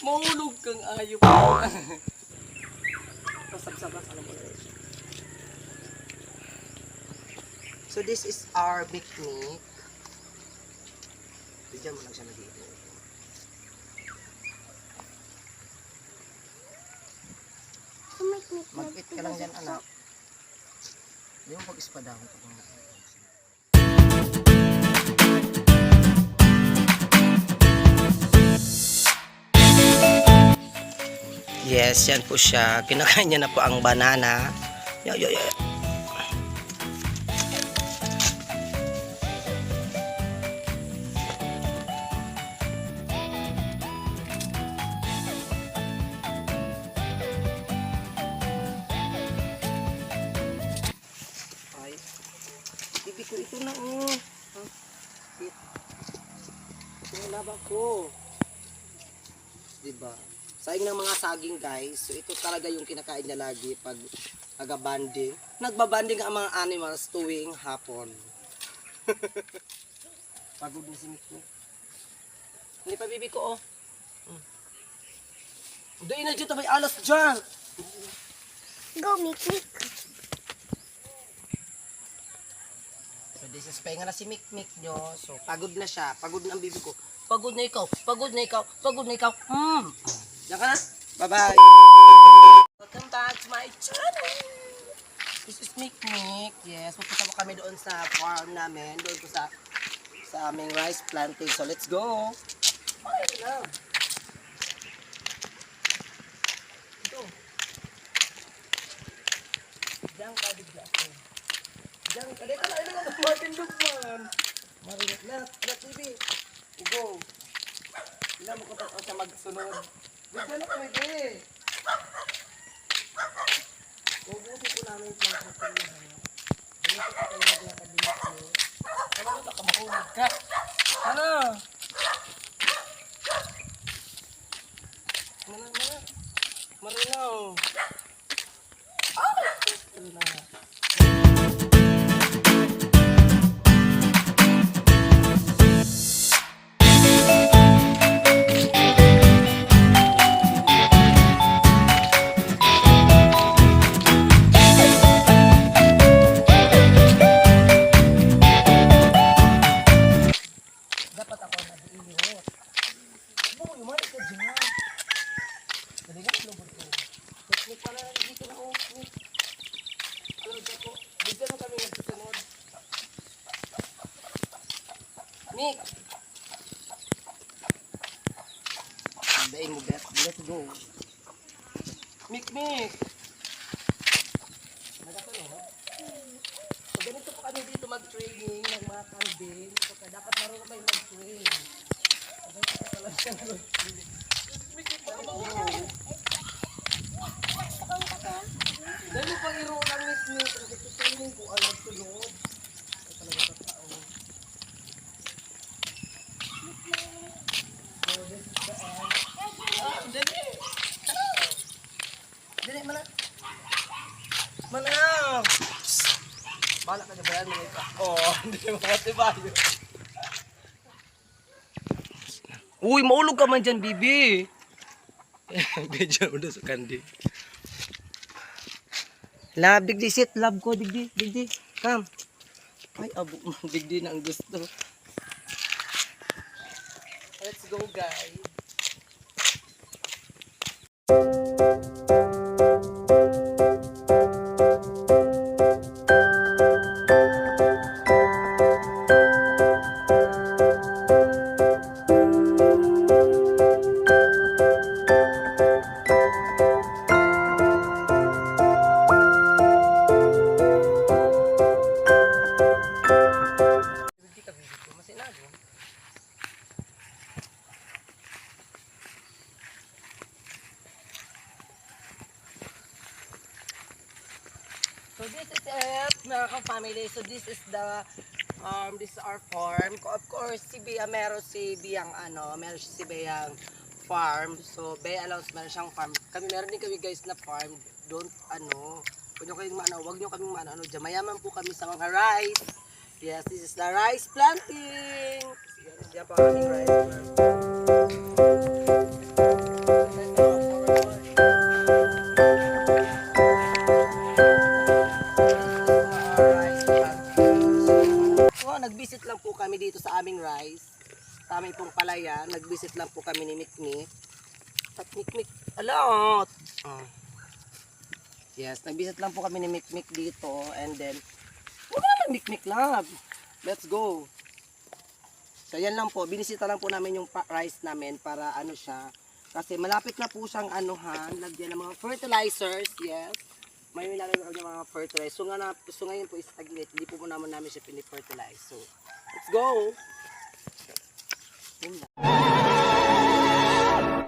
Mahulog kang ayop. Pasabsabas, alam mo na. So this is our picnic. Bigyan mo lang siya na dito. Mag-eat ka lang dyan, anak. Hindi mo pag-ispadahan ito. Yes, yan po siya. Kinakain niya na po ang banana. Yo. Ay, bibi ko ito na oh. Ito yung labang ko. Diba? Saing ng mga saging guys. So ito talaga yung kinakain niya lagi pag nagabanding. Nagbabanding ang mga animals tuwing hapon. Pagod na si Miko. Hindi pa bibi ko oh. Doon na dito may alas dyan. Go, Mikmik. So this is pahinga na si Mikmik nyo. So pagod na siya. Pagod na ang bibi ko. Pagod na ikaw. Pagod na ikaw. Pagod na ikaw. Diyan ka na. Bye-bye. Welcome back to my channel. This is Mikmik. Yes, pupunta po kami doon sa farm namin. Doon po sa aming rice planting. So let's go. Okay na. Ito. Diyan ka, bigla ako. Diyan ka. Dito na. Ito na. Martin Lugman. Marinig na. Let's TV. Go. Hindi mo ko sa magsunod. Bigyan na kami eh. Ubusin ko namin yung pagkakalahan. Dito ka tayo naglakad-lakad mo. Ano na baka mahulog ka? Ano? Marinaw. Marinaw. Dapat ako nag-iiyot. Ano, umalik ka dyan. Dali nga, lubod ko. Teknik pala dito na ako. Ano dyan ko? Bigyan mo kami nagsusunod. Nick! Dain mo, Bet. Let's go. Mick! Nagasunod? So, ganito po kami dito mag-training ng mga kambing. So, dapat marunong kayo mag-train. Sabay ka talaga siya mag-train. Dahil mo pang iro lang Miss Nick. Kasi tutunin ko ang nagsunod. Ay talaga sa tao. So, this is the end. Dali! Dali, mana? Mana? Bahala ka na ba yan, mga ika? Oo, hindi mo matibayo. Uy, maulog ka man dyan, bibi. Medyo udah sa kandi. Love, digdi sit. Love ko, digdi. Come. Ay, abo. Digdi na ang gusto. Let's go, guys. So this is it, mga ka-family. So this is the this is our farm. Of course, si Bea meron si Beyang meron si Beyang farm. So Bea allows meron siyang farm. Kami meron din kami guys na farm. Don't huwag niyo kayong huwag niyo kaming diyan. Mayaman po kami sa mga rice. Yes, this is the rice planting. Yan pa kaming rice planting. nag-visit lang po kami dito sa aming rice. Sa aming pong palayan, nag-visit lang po kami ni Mikmik. At Mikmik, alot! Yes, nag-visit lang po kami ni Mikmik dito. And then, wala naman Mikmik love. Let's go. So yan lang po, binisita lang po namin yung rice namin para ano siya. Kasi malapit na po siyang anuhan, lagyan ng mga fertilizers, yes. May nilalagay ng mga fertilizer. So ngayon po is taglit, hindi po naman namin siya pini-fertilize. So, let's go! Yun lang.